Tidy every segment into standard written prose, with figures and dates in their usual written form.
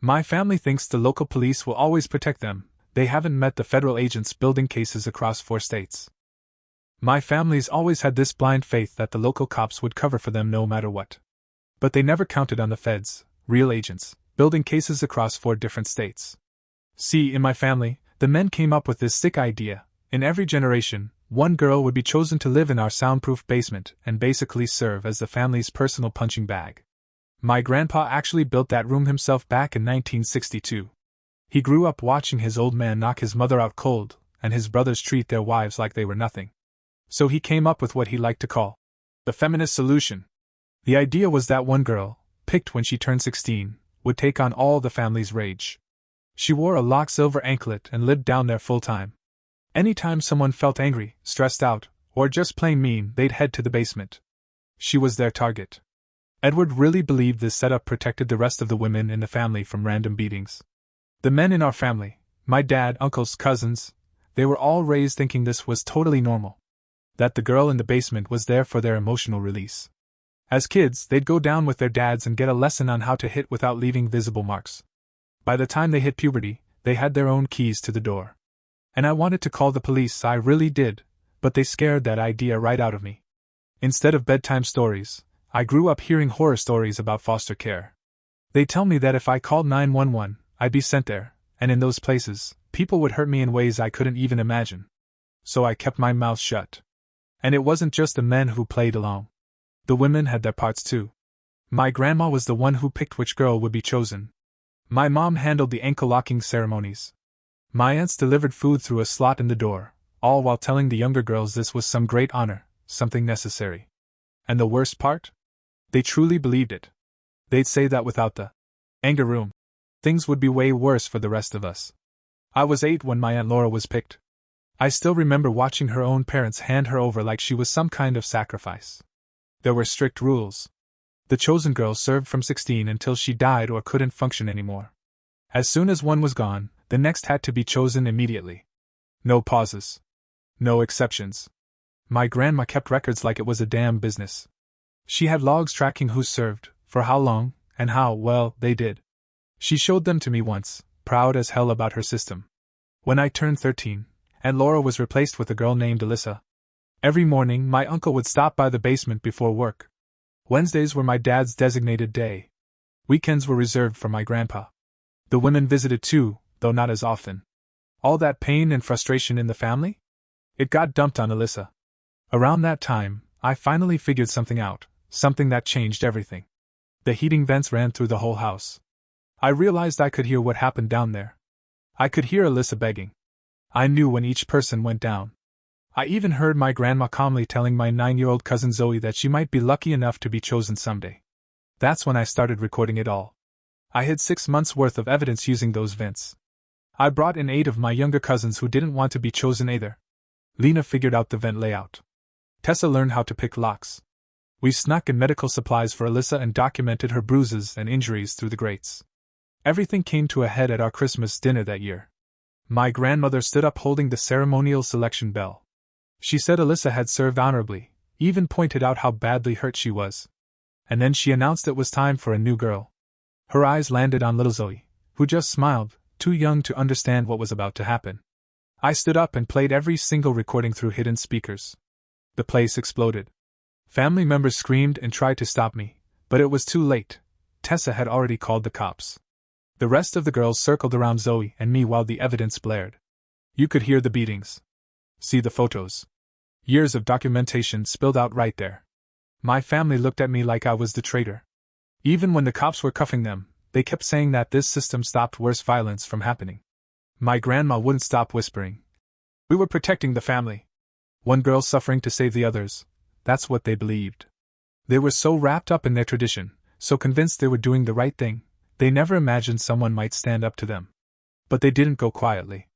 My family thinks the local police will always protect them. They haven't met the federal agents building cases across 4 states. My family's always had this blind faith that the local cops would cover for them no matter what. But they never counted on the feds, real agents, building cases across 4 different states. See, in my family, the men came up with this sick idea. In every generation, one girl would be chosen to live in our soundproof basement and basically serve as the family's personal punching bag. My grandpa actually built that room himself back in 1962. He grew up watching his old man knock his mother out cold, and his brothers treat their wives like they were nothing. So he came up with what he liked to call the feminist solution. The idea was that one girl, picked when she turned 16, would take on all the family's rage. She wore a lock silver anklet and lived down there full time. Anytime someone felt angry, stressed out, or just plain mean, they'd head to the basement. She was their target. Edward really believed this setup protected the rest of the women in the family from random beatings. The men in our family, my dad, uncles, cousins, they were all raised thinking this was totally normal. That the girl in the basement was there for their emotional release. As kids, they'd go down with their dads and get a lesson on how to hit without leaving visible marks. By the time they hit puberty, they had their own keys to the door. And I wanted to call the police, I really did, but they scared that idea right out of me. Instead of bedtime stories, I grew up hearing horror stories about foster care. They tell me that if I called 911, I'd be sent there, and in those places, people would hurt me in ways I couldn't even imagine. So I kept my mouth shut. And it wasn't just the men who played along. The women had their parts too. My grandma was the one who picked which girl would be chosen. My mom handled the ankle-locking ceremonies. My aunts delivered food through a slot in the door, all while telling the younger girls this was some great honor, something necessary. And the worst part? They truly believed it. They'd say that without the anger room, things would be way worse for the rest of us. I was 8 when my Aunt Laura was picked. I still remember watching her own parents hand her over like she was some kind of sacrifice. There were strict rules. The chosen girl served from 16 until she died or couldn't function anymore. As soon as one was gone, the next had to be chosen immediately. No pauses. No exceptions. My grandma kept records like it was a damn business. She had logs tracking who served, for how long, and how well they did. She showed them to me once, proud as hell about her system. When I turned 13, Aunt Laura was replaced with a girl named Alyssa. Every morning, my uncle would stop by the basement before work. Wednesdays were my dad's designated day. Weekends were reserved for my grandpa. The women visited too, though not as often. All that pain and frustration in the family? It got dumped on Alyssa. Around that time, I finally figured something out, something that changed everything. The heating vents ran through the whole house. I realized I could hear what happened down there. I could hear Alyssa begging. I knew when each person went down. I even heard my grandma calmly telling my 9-year-old cousin Zoe that she might be lucky enough to be chosen someday. That's when I started recording it all. I hid 6 months' worth of evidence using those vents. I brought in 8 of my younger cousins who didn't want to be chosen either. Lena figured out the vent layout. Tessa learned how to pick locks. We snuck in medical supplies for Alyssa and documented her bruises and injuries through the grates. Everything came to a head at our Christmas dinner that year. My grandmother stood up holding the ceremonial selection bell. She said Alyssa had served honorably, even pointed out how badly hurt she was. And then she announced it was time for a new girl. Her eyes landed on little Zoe, who just smiled, too young to understand what was about to happen. I stood up and played every single recording through hidden speakers. The place exploded. Family members screamed and tried to stop me, but it was too late. Tessa had already called the cops. The rest of the girls circled around Zoe and me while the evidence blared. You could hear the beatings. See the photos. Years of documentation spilled out right there. My family looked at me like I was the traitor. Even when the cops were cuffing them, they kept saying that this system stopped worse violence from happening. My grandma wouldn't stop whispering. We were protecting the family. One girl suffering to save the others. That's what they believed. They were so wrapped up in their tradition, so convinced they were doing the right thing, they never imagined someone might stand up to them. But they didn't go quietly.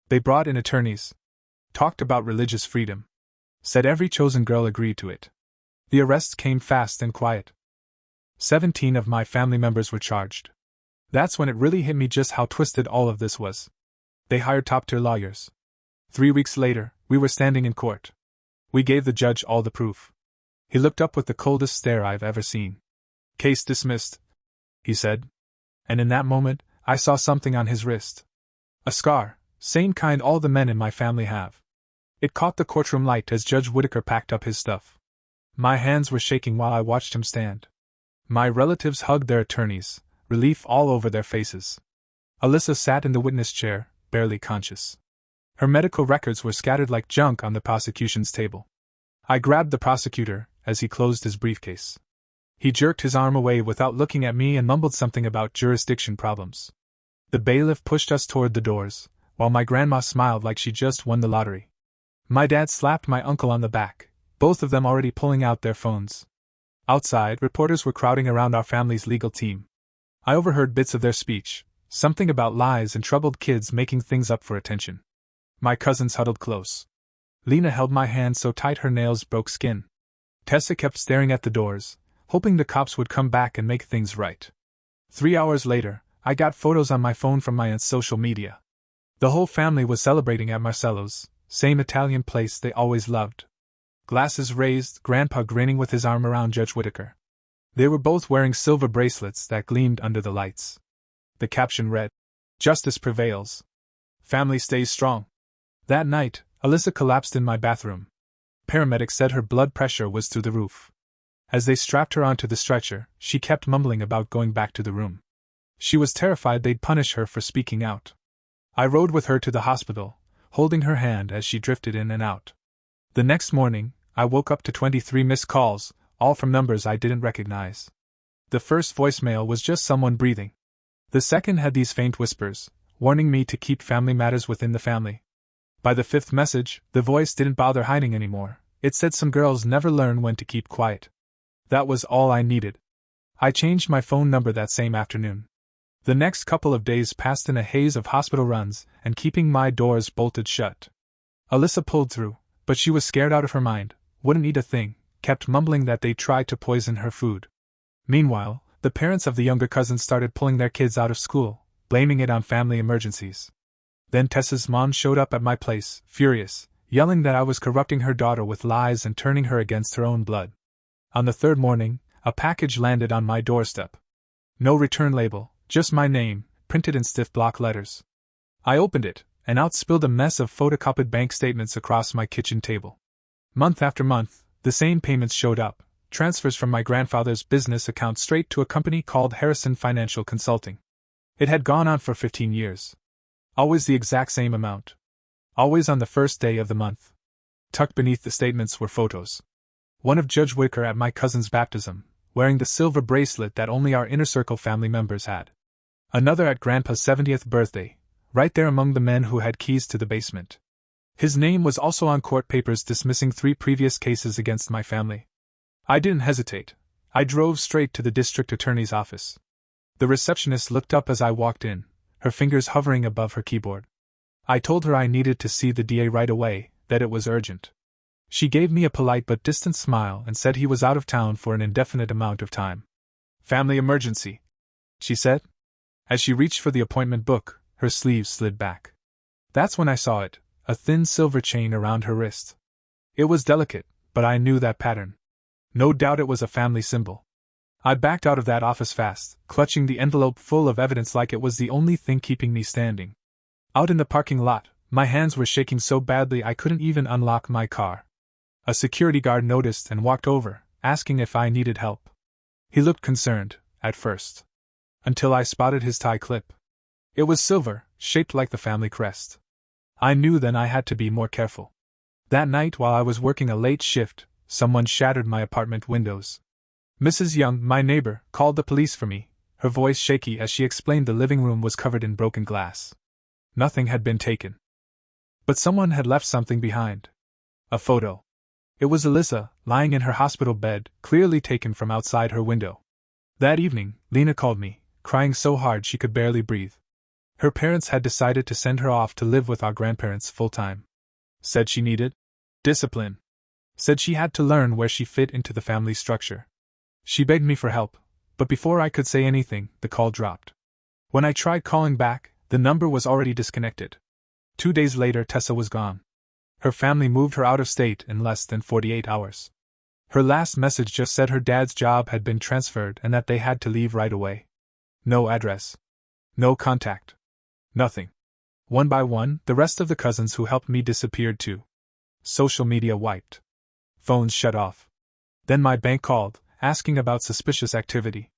They brought in attorneys. Talked about religious freedom. Said every chosen girl agreed to it. The arrests came fast and quiet. 17 of my family members were charged. That's when it really hit me just how twisted all of this was. They hired top-tier lawyers. 3 weeks later, we were standing in court. We gave the judge all the proof. He looked up with the coldest stare I've ever seen. Case dismissed, he said. And in that moment, I saw something on his wrist. A scar, same kind all the men in my family have. It caught the courtroom light as Judge Whitaker packed up his stuff. My hands were shaking while I watched him stand. My relatives hugged their attorneys, relief all over their faces. Alyssa sat in the witness chair, barely conscious. Her medical records were scattered like junk on the prosecution's table. I grabbed the prosecutor as he closed his briefcase. He jerked his arm away without looking at me and mumbled something about jurisdiction problems. The bailiff pushed us toward the doors, while my grandma smiled like she just won the lottery. My dad slapped my uncle on the back, both of them already pulling out their phones. Outside, reporters were crowding around our family's legal team. I overheard bits of their speech, something about lies and troubled kids making things up for attention. My cousins huddled close. Lena held my hand so tight her nails broke skin. Tessa kept staring at the doors, hoping the cops would come back and make things right. 3 hours later, I got photos on my phone from my aunt's social media. The whole family was celebrating at Marcello's, same Italian place they always loved. Glasses raised, Grandpa grinning with his arm around Judge Whitaker. They were both wearing silver bracelets that gleamed under the lights. The caption read, "Justice prevails. Family stays strong." That night, Alyssa collapsed in my bathroom. Paramedics said her blood pressure was through the roof. As they strapped her onto the stretcher, she kept mumbling about going back to the room. She was terrified they'd punish her for speaking out. I rode with her to the hospital, holding her hand as she drifted in and out. The next morning, I woke up to 23 missed calls, all from numbers I didn't recognize. The first voicemail was just someone breathing. The second had these faint whispers, warning me to keep family matters within the family. By the fifth message, the voice didn't bother hiding anymore. It said some girls never learn when to keep quiet. That was all I needed. I changed my phone number that same afternoon. The next couple of days passed in a haze of hospital runs and keeping my doors bolted shut. Alyssa pulled through, but she was scared out of her mind, wouldn't eat a thing, kept mumbling that they tried to poison her food. Meanwhile, the parents of the younger cousins started pulling their kids out of school, blaming it on family emergencies. Then Tessa's mom showed up at my place, furious, yelling that I was corrupting her daughter with lies and turning her against her own blood. On the third morning, a package landed on my doorstep. No return label, just my name, printed in stiff block letters. I opened it, and out spilled a mess of photocopied bank statements across my kitchen table. Month after month, the same payments showed up, transfers from my grandfather's business account straight to a company called Harrison Financial Consulting. It had gone on for 15 years. Always the exact same amount. Always on the first day of the month. Tucked beneath the statements were photos. One of Judge Whitaker at my cousin's baptism, wearing the silver bracelet that only our inner circle family members had. Another at Grandpa's 70th birthday, right there among the men who had keys to the basement. His name was also on court papers dismissing 3 previous cases against my family. I didn't hesitate. I drove straight to the district attorney's office. The receptionist looked up as I walked in, her fingers hovering above her keyboard. I told her I needed to see the DA right away, that it was urgent. She gave me a polite but distant smile and said he was out of town for an indefinite amount of time. "Family emergency," she said. As she reached for the appointment book, her sleeves slid back. That's when I saw it, a thin silver chain around her wrist. It was delicate, but I knew that pattern. No doubt it was a family symbol. I backed out of that office fast, clutching the envelope full of evidence like it was the only thing keeping me standing. Out in the parking lot, my hands were shaking so badly I couldn't even unlock my car. A security guard noticed and walked over, asking if I needed help. He looked concerned, at first. Until I spotted his tie clip. It was silver, shaped like the family crest. I knew then I had to be more careful. That night while I was working a late shift, someone shattered my apartment windows. Mrs. Young, my neighbor, called the police for me, her voice shaky as she explained the living room was covered in broken glass. Nothing had been taken. But someone had left something behind. A photo. It was Alyssa, lying in her hospital bed, clearly taken from outside her window. That evening, Lena called me, crying so hard she could barely breathe. Her parents had decided to send her off to live with our grandparents full-time. Said she needed discipline. Said she had to learn where she fit into the family structure. She begged me for help, but before I could say anything, the call dropped. When I tried calling back, the number was already disconnected. 2 days later, Tessa was gone. Her family moved her out of state in less than 48 hours. Her last message just said her dad's job had been transferred and that they had to leave right away. No address. No contact. Nothing. One by one, the rest of the cousins who helped me disappeared too. Social media wiped. Phones shut off. Then my bank called, asking about suspicious activity.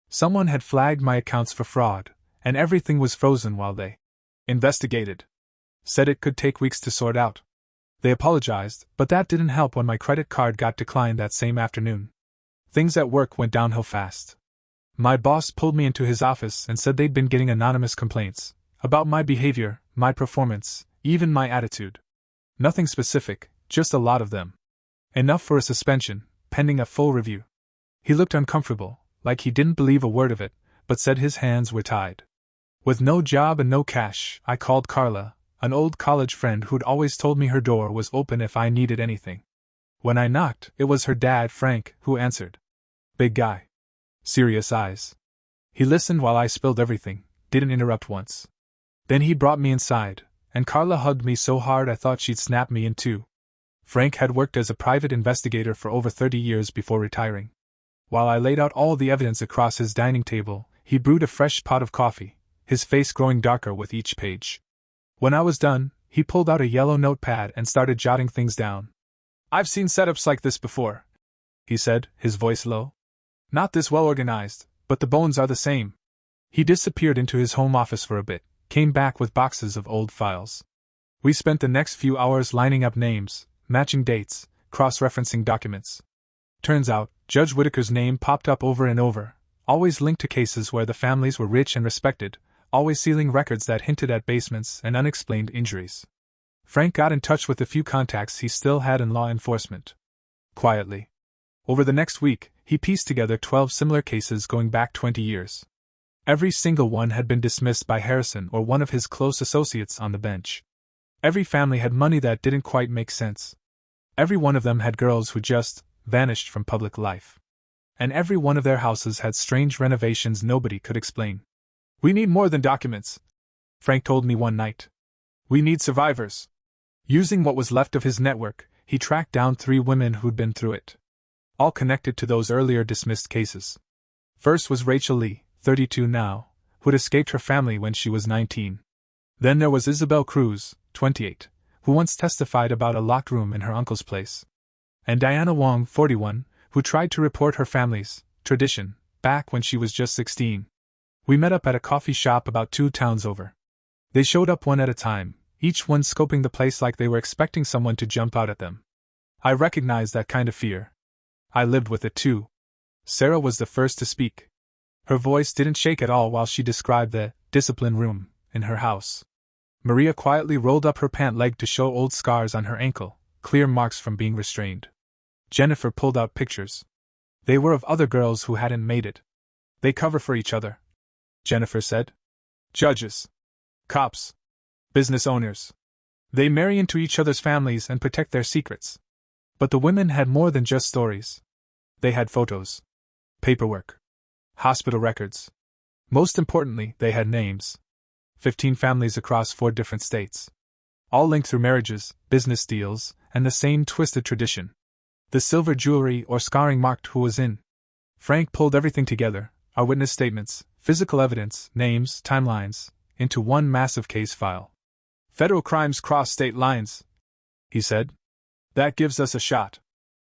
Someone had flagged my accounts for fraud, and everything was frozen while they investigated. Said it could take weeks to sort out. They apologized, but that didn't help when my credit card got declined that same afternoon. Things at work went downhill fast. My boss pulled me into his office and said they'd been getting anonymous complaints about my behavior, my performance, even my attitude. Nothing specific, just a lot of them. Enough for a suspension, pending a full review. He looked uncomfortable, like he didn't believe a word of it, but said his hands were tied. With no job and no cash, I called Carla, an old college friend who'd always told me her door was open if I needed anything. When I knocked, it was her dad, Frank, who answered. Big guy. Serious eyes. He listened while I spilled everything, didn't interrupt once. Then he brought me inside, and Carla hugged me so hard I thought she'd snap me in two. Frank had worked as a private investigator for over 30 years before retiring. While I laid out all the evidence across his dining table, he brewed a fresh pot of coffee, his face growing darker with each page. When I was done, he pulled out a yellow notepad and started jotting things down. I've seen setups like this before, he said, his voice low. Not this well organized, but the bones are the same. He disappeared into his home office for a bit, came back with boxes of old files. We spent the next few hours lining up names, matching dates, cross-referencing documents. Turns out, Judge Whitaker's name popped up over and over, always linked to cases where the families were rich and respected, always sealing records that hinted at basements and unexplained injuries. Frank got in touch with the few contacts he still had in law enforcement. Quietly. Over the next week, he pieced together 12 similar cases going back 20 years. Every single one had been dismissed by Harrison or one of his close associates on the bench. Every family had money that didn't quite make sense. Every one of them had girls who just vanished from public life. And every one of their houses had strange renovations nobody could explain. We need more than documents, Frank told me one night. We need survivors. Using what was left of his network, he tracked down 3 women who'd been through it. All connected to those earlier dismissed cases. First was Rachel Lee, 32 now, who'd escaped her family when she was 19. Then there was Isabel Cruz, 28, who once testified about a locked room in her uncle's place. And Diana Wong, 41, who tried to report her family's tradition back when she was just 16. We met up at a coffee shop about 2 towns over. They showed up one at a time, each one scoping the place like they were expecting someone to jump out at them. I recognized that kind of fear. I lived with it too. Sarah was the first to speak. Her voice didn't shake at all while she described the discipline room in her house. Maria quietly rolled up her pant leg to show old scars on her ankle, clear marks from being restrained. Jennifer pulled out pictures. They were of other girls who hadn't made it. They cover for each other, Jennifer said. Judges. Cops. Business owners. They marry into each other's families and protect their secrets. But the women had more than just stories. They had photos. Paperwork. Hospital records. Most importantly, they had names. 15 families across 4 different states. All linked through marriages, business deals, and the same twisted tradition. The silver jewelry or scarring marked who was in. Frank pulled everything together, our witness statements, physical evidence, names, timelines, into one massive case file. Federal crimes cross state lines, he said. That gives us a shot.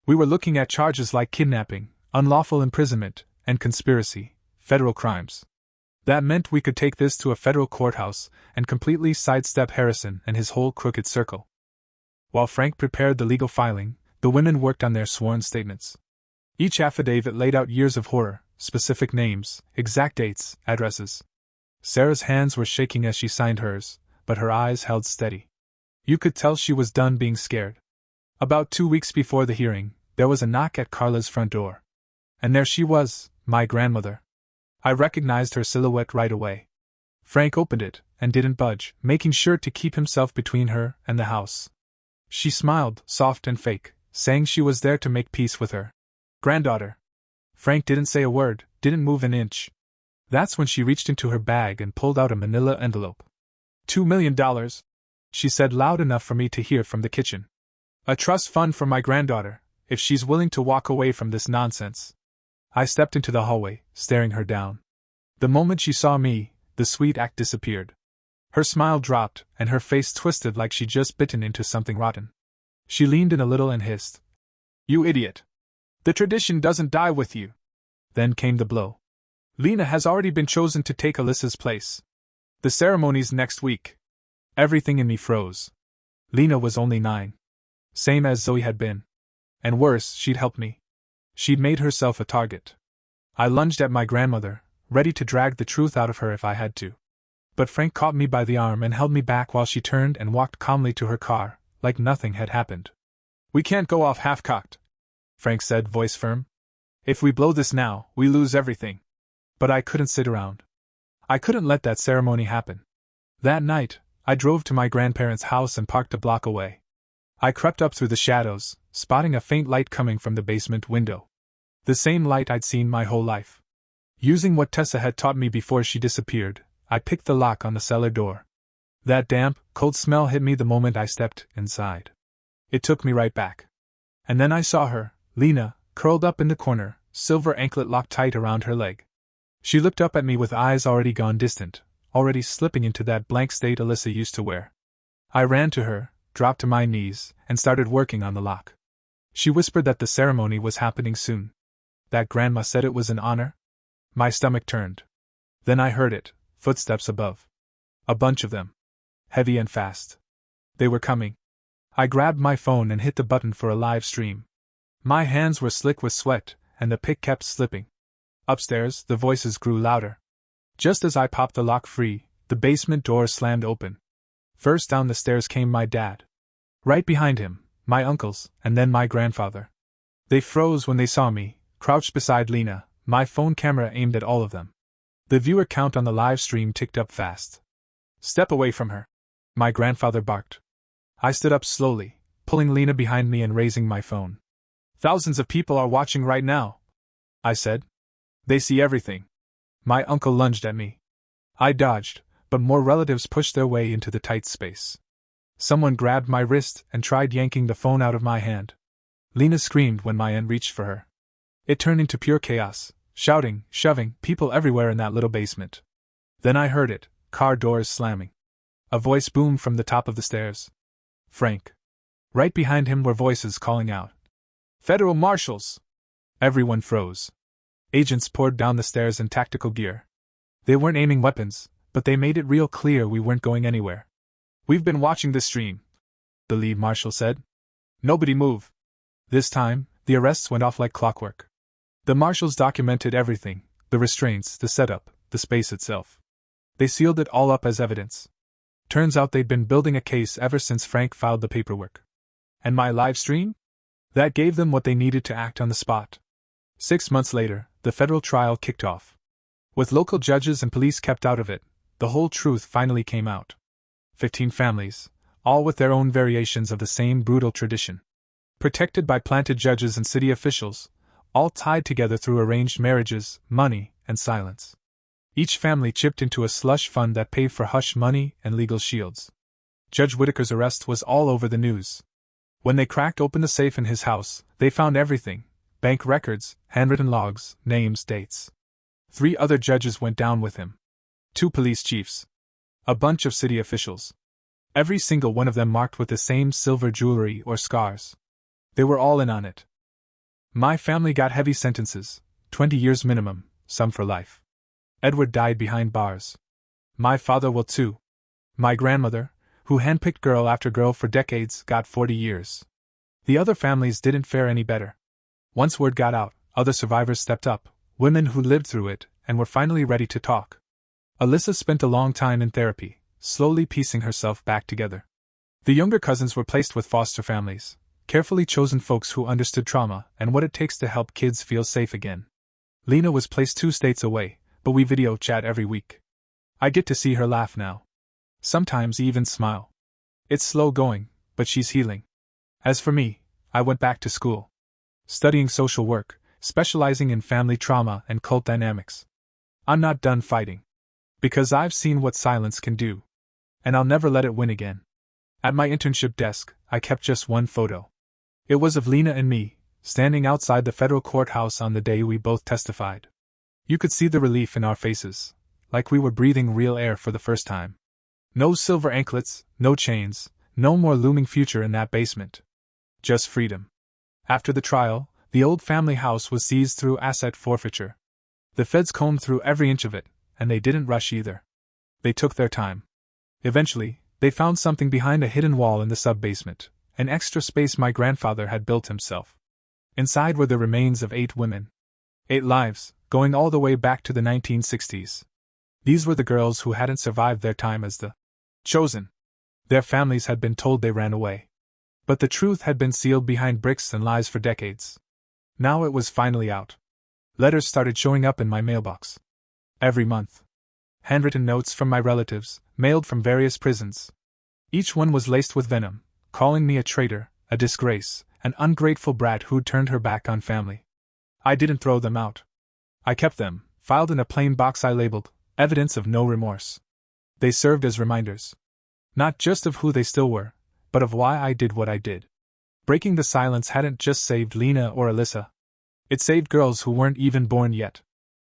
We were looking at charges like kidnapping, unlawful imprisonment, and conspiracy, federal crimes. That meant we could take this to a federal courthouse and completely sidestep Harrison and his whole crooked circle. While Frank prepared the legal filing, the women worked on their sworn statements. Each affidavit laid out years of horror, specific names, exact dates, addresses. Sarah's hands were shaking as she signed hers, but her eyes held steady. You could tell she was done being scared. About 2 weeks before the hearing, there was a knock at Carla's front door. And there she was, my grandmother. I recognized her silhouette right away. Frank opened it, and didn't budge, making sure to keep himself between her and the house. She smiled, soft and fake, saying she was there to make peace with her granddaughter. Frank didn't say a word, didn't move an inch. That's when she reached into her bag and pulled out a manila envelope. $2 million, she said loud enough for me to hear from the kitchen. A trust fund for my granddaughter, if she's willing to walk away from this nonsense. I stepped into the hallway, staring her down. The moment she saw me, the sweet act disappeared. Her smile dropped, and her face twisted like she'd just bitten into something rotten. She leaned in a little and hissed, "You idiot! The tradition doesn't die with you." Then came the blow. Lena has already been chosen to take Alyssa's place. The ceremony's next week. Everything in me froze. Lena was only 9. Same as Zoe had been. And worse, she'd helped me. She'd made herself a target. I lunged at my grandmother, ready to drag the truth out of her if I had to. But Frank caught me by the arm and held me back while she turned and walked calmly to her car, like nothing had happened. "We can't go off half-cocked," Frank said, voice firm. "If we blow this now, we lose everything." But I couldn't sit around. I couldn't let that ceremony happen. That night, I drove to my grandparents' house and parked a block away. I crept up through the shadows, spotting a faint light coming from the basement window. The same light I'd seen my whole life. Using what Tessa had taught me before she disappeared, I picked the lock on the cellar door. That damp, cold smell hit me the moment I stepped inside. It took me right back. And then I saw her, Lena, curled up in the corner, silver anklet locked tight around her leg. She looked up at me with eyes already gone distant, already slipping into that blank state Alyssa used to wear. I ran to her, dropped to my knees, and started working on the lock. She whispered that the ceremony was happening soon. That Grandma said it was an honor? My stomach turned. Then I heard it, footsteps above. A bunch of them. Heavy and fast. They were coming. I grabbed my phone and hit the button for a live stream. My hands were slick with sweat, and the pic kept slipping. Upstairs, the voices grew louder. Just as I popped the lock free, the basement door slammed open. First down the stairs came my dad. Right behind him, my uncles, and then my grandfather. They froze when they saw me, crouched beside Lena, my phone camera aimed at all of them. The viewer count on the live stream ticked up fast. "Step away from her," my grandfather barked. I stood up slowly, pulling Lena behind me and raising my phone. "Thousands of people are watching right now," I said. "They see everything." My uncle lunged at me. I dodged, but more relatives pushed their way into the tight space. Someone grabbed my wrist and tried yanking the phone out of my hand. Lena screamed when my aunt reached for her. It turned into pure chaos, shouting, shoving, people everywhere in that little basement. Then I heard it, car doors slamming. A voice boomed from the top of the stairs. "Frank." Right behind him were voices calling out, "Federal marshals!" Everyone froze. Agents poured down the stairs in tactical gear. They weren't aiming weapons, but they made it real clear we weren't going anywhere. "We've been watching this stream," the lead marshal said. "Nobody move." This time, the arrests went off like clockwork. The marshals documented everything, the restraints, the setup, the space itself. They sealed it all up as evidence. Turns out they'd been building a case ever since Frank filed the paperwork. And my live stream? That gave them what they needed to act on the spot. 6 months later, the federal trial kicked off. With local judges and police kept out of it, the whole truth finally came out. 15 families, all with their own variations of the same brutal tradition. Protected by planted judges and city officials, all tied together through arranged marriages, money, and silence. Each family chipped into a slush fund that paid for hush money and legal shields. Judge Whitaker's arrest was all over the news. When they cracked open the safe in his house, they found everything: bank records, handwritten logs, names, dates. 3 other judges went down with him. 2 police chiefs. A bunch of city officials. Every single one of them marked with the same silver jewelry or scars. They were all in on it. My family got heavy sentences, 20 years minimum, some for life. Edward died behind bars. My father will too. My grandmother, who handpicked girl after girl for decades, got 40 years. The other families didn't fare any better. Once word got out, other survivors stepped up, women who lived through it and were finally ready to talk. Alyssa spent a long time in therapy, slowly piecing herself back together. The younger cousins were placed with foster families, carefully chosen folks who understood trauma and what it takes to help kids feel safe again. Lena was placed 2 states away, but we video chat every week. I get to see her laugh now. Sometimes even smile. It's slow going, but she's healing. As for me, I went back to school. Studying social work, specializing in family trauma and cult dynamics. I'm not done fighting. Because I've seen what silence can do. And I'll never let it win again. At my internship desk, I kept just one photo. It was of Lena and me, standing outside the federal courthouse on the day we both testified. You could see the relief in our faces, like we were breathing real air for the first time. No silver anklets, no chains, no more looming future in that basement. Just freedom. After the trial, the old family house was seized through asset forfeiture. The feds combed through every inch of it, and they didn't rush either. They took their time. Eventually, they found something behind a hidden wall in the sub-basement, an extra space my grandfather had built himself. Inside were the remains of 8 women. 8 lives, going all the way back to the 1960s. These were the girls who hadn't survived their time as the chosen. Their families had been told they ran away. But the truth had been sealed behind bricks and lies for decades. Now it was finally out. Letters started showing up in my mailbox. Every month. Handwritten notes from my relatives, mailed from various prisons. Each one was laced with venom, calling me a traitor, a disgrace, an ungrateful brat who'd turned her back on family. I didn't throw them out. I kept them, filed in a plain box I labeled, evidence of no remorse. They served as reminders. Not just of who they still were, but of why I did what I did. Breaking the silence hadn't just saved Lena or Alyssa. It saved girls who weren't even born yet.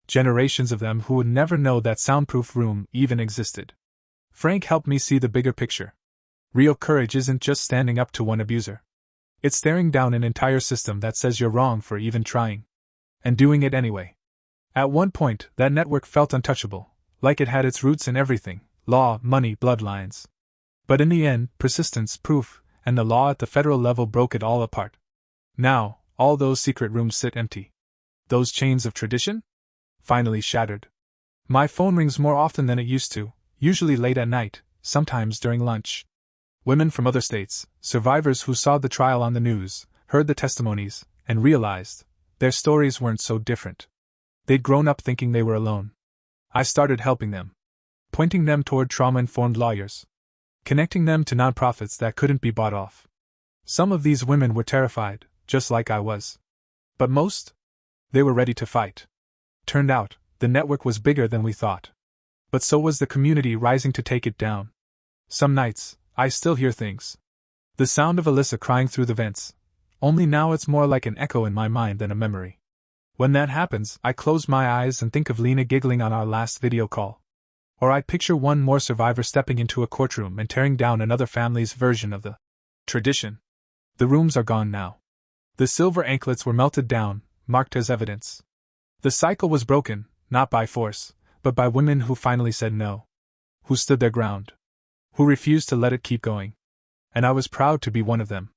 Generations of them who would never know that soundproof room even existed. Frank helped me see the bigger picture. Real courage isn't just standing up to one abuser. It's staring down an entire system that says you're wrong for even trying. And doing it anyway. At one point, that network felt untouchable, like it had its roots in everything: law, money, bloodlines. But in the end, persistence, proof, and the law at the federal level broke it all apart. Now, all those secret rooms sit empty. Those chains of tradition? Finally shattered. My phone rings more often than it used to, usually late at night, sometimes during lunch. Women from other states, survivors who saw the trial on the news, heard the testimonies, and realized their stories weren't so different. They'd grown up thinking they were alone. I started helping them. Pointing them toward trauma-informed lawyers. Connecting them to nonprofits that couldn't be bought off. Some of these women were terrified, just like I was. But most? They were ready to fight. Turned out, the network was bigger than we thought. But so was the community rising to take it down. Some nights, I still hear things. The sound of Alyssa crying through the vents. Only now it's more like an echo in my mind than a memory. When that happens, I close my eyes and think of Lena giggling on our last video call. Or I picture one more survivor stepping into a courtroom and tearing down another family's version of the tradition. The rooms are gone now. The silver anklets were melted down, marked as evidence. The cycle was broken, not by force, but by women who finally said no. Who stood their ground. Who refused to let it keep going. And I was proud to be one of them.